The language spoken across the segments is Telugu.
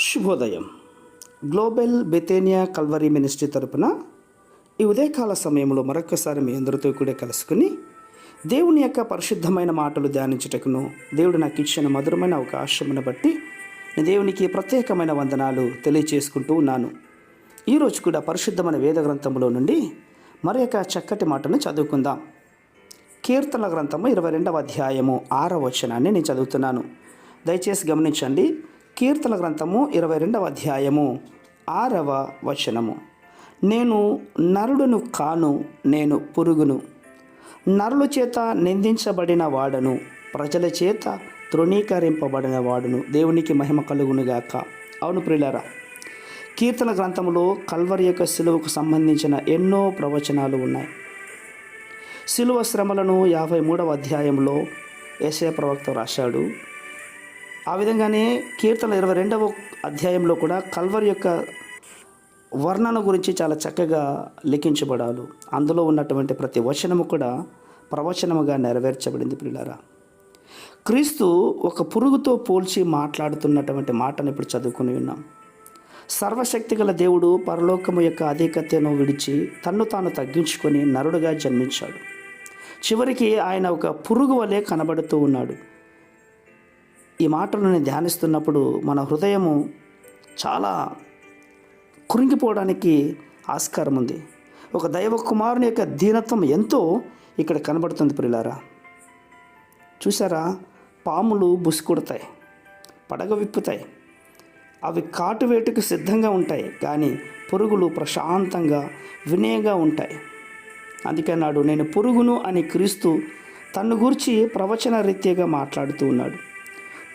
శుభోదయం. గ్లోబల్ బెతేనియా కల్వరీ మినిస్ట్రీ తరపున ఈ ఉదయకాల సమయంలో మరొకసారి మీ అందరితో కూడా కలుసుకుని దేవుని యొక్క పరిశుద్ధమైన మాటలు ధ్యానించుటకును దేవుడు నాకు ఇచ్చిన మధురమైన అవకాశమును బట్టి నేను దేవునికి ప్రత్యేకమైన వందనాలు తెలియచేసుకుంటూ ఉన్నాను. ఈరోజు కూడా పరిశుద్ధమైన వేద గ్రంథంలో నుండి మరి యొక్క చక్కటి మాటను చదువుకుందాం. కీర్తనల గ్రంథము 22వ అధ్యాయము 6వ వచనాన్ని నేను చదువుతున్నాను. దయచేసి గమనించండి. కీర్తన గ్రంథము 22వ అధ్యాయము 6వ వచనము. నేను నరుడును కాను, నేను పురుగును, నరుల చేత నిందించబడిన వాడను, ప్రజల చేత తృణీకరింపబడిన వాడును. దేవునికి మహిమ కలుగునుగాక. అవును ప్రియులారా, కీర్తన గ్రంథంలో కల్వరి యొక్క శిలువకు సంబంధించిన ఎన్నో ప్రవచనాలు ఉన్నాయి. శిలువ శ్రమలను 53వ అధ్యాయంలో యేషయా ప్రవక్త రాశాడు. ఆ విధంగానే కీర్తన 22వ అధ్యాయంలో కూడా కల్వరి యొక్క వర్ణన గురించి చాలా చక్కగా లిఖించబడాలి. అందులో ఉన్నటువంటి ప్రతి వచనము కూడా ప్రవచనముగా నెరవేర్చబడింది. ప్రియులారా, క్రీస్తు ఒక పురుగుతో పోల్చి మాట్లాడుతున్నటువంటి మాటను ఇప్పుడు చదువుకుని ఉన్నాం. సర్వశక్తి గల దేవుడు పరలోకము యొక్క అధికత్యను విడిచి తన్ను తాను తగ్గించుకొని నరుడుగా జన్మించాడు. చివరికి ఆయన ఒక పురుగు వలె కనబడుతూ ఉన్నాడు. ఈ మాటలను ధ్యానిస్తున్నప్పుడు మన హృదయము చాలా కురింగిపోవడానికి ఆస్కారం ఉంది. ఒక దైవ కుమారుని యొక్క దీనత్వం ఎంతో ఇక్కడ కనబడుతుంది. ప్రియులారా, చూసారా, పాములు బుసుకుడతాయి, పడగ విప్పుతాయి, అవి కాటువేటుకు సిద్ధంగా ఉంటాయి, కానీ పురుగులు ప్రశాంతంగా వినయంగా ఉంటాయి. అందుకన్నాడు, నేను పురుగును అని క్రీస్తు తన్ను గూర్చి ప్రవచన రీత్యాగా మాట్లాడుతూ ఉన్నాడు.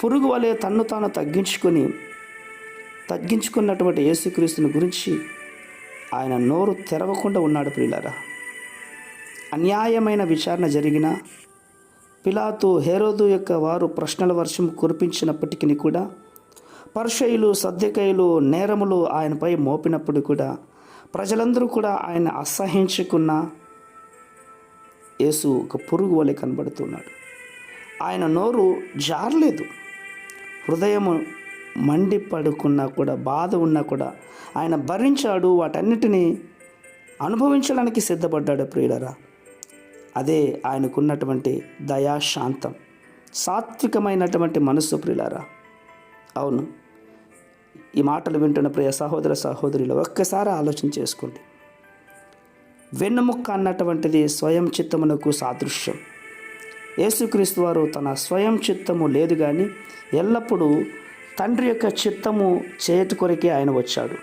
పురుగు వలె తన్ను తాను తగ్గించుకున్నటువంటి యేసుక్రీస్తుని గురించి ఆయన నోరు తెరవకుండా ఉన్నాడు. ప్రియులారా, అన్యాయమైన విచారణ జరిగిన పిలాతు, హేరోదు యొక్క వారు ప్రశ్నల వర్షం కురిపించినప్పటికీ కూడా, పరిసయ్యులు, సద్దూకయ్యులు నేరములు ఆయనపై మోపినప్పుడు కూడా ప్రజలందరూ కూడా ఆయన అసహించుకున్న యేసు ఒక పురుగు వలె కనబడుతున్నాడు. ఆయన నోరు జారలేదు. హృదయము మండిపడుకున్నా కూడా, బాధ ఉన్నా కూడా ఆయన భరించాడు. వాటన్నిటినీ అనుభవించడానికి సిద్ధపడ్డాడు. ప్రియులరా, అదే ఆయనకున్నటువంటి దయాశాంతం, సాత్వికమైనటువంటి మనస్సు. ప్రియులరా, అవును, ఈ మాటలు వింటున్న ప్రియ సహోదర సహోదరులు ఒక్కసారి ఆలోచన చేసుకోండి. వెన్నెముక్క అన్నటువంటిది స్వయం చిత్తమునకు సాదృశ్యం. యేసుక్రీస్తు వారు తన స్వయం చిత్తము లేదు, కానీ ఎల్లప్పుడూ తండ్రి యొక్క చిత్తము చేయట కొరకే ఆయన వచ్చాడు.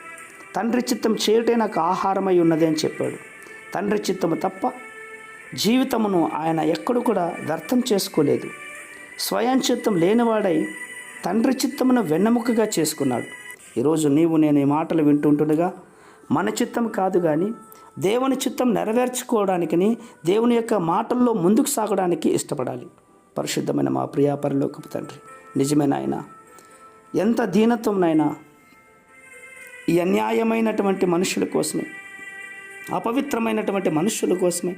తండ్రి చిత్తం చేయటే నాకు ఆహారమై ఉన్నది అని చెప్పాడు. తండ్రి చిత్తము తప్ప జీవితమును ఆయన ఎక్కడు కూడా వ్యర్థం చేసుకోలేదు. స్వయం చిత్తం లేనివాడై తండ్రి చిత్తమును వెన్నెముకగా చేసుకున్నాడు. ఈరోజు నీవు నేను ఈ మాటలు వింటుండగా మన చిత్తం కాదు, కానీ దేవుని చిత్తం నెరవేర్చుకోవడానికని దేవుని యొక్క మాటల్లో ముందుకు సాగడానికి ఇష్టపడాలి. పరిశుద్ధమైన మా ప్రియా పరలోకపు తండ్రి, నిజమైన ఆయన, ఎంత దీనత్వంనైనా ఈ అన్యాయమైనటువంటి మనుషుల కోసమే, అపవిత్రమైనటువంటి మనుషుల కోసమే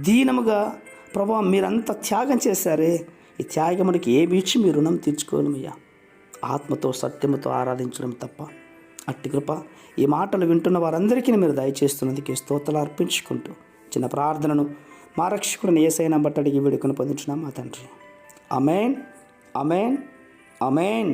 దీనముగా ప్రభా మీరంత త్యాగం చేశారే, ఈ త్యాగమునికి ఏమి ఇచ్చి మీ రుణం తీర్చుకోనమయ్యా. ఆత్మతో సత్యముతో ఆరాధించడం తప్ప అట్టి కృప ఈ మాటలు వింటున్న వారందరికీ మీరు దయచేస్తున్నందుకు స్తోత్రాలు అర్పించుకుంటూ చిన్న ప్రార్థనను మా రక్షకుడిని యేసయ్య బట్టి అడిగి వేడుకొని పొందుచున్నాం మా తండ్రి. ఆమేన్, ఆమేన్, ఆమేన్.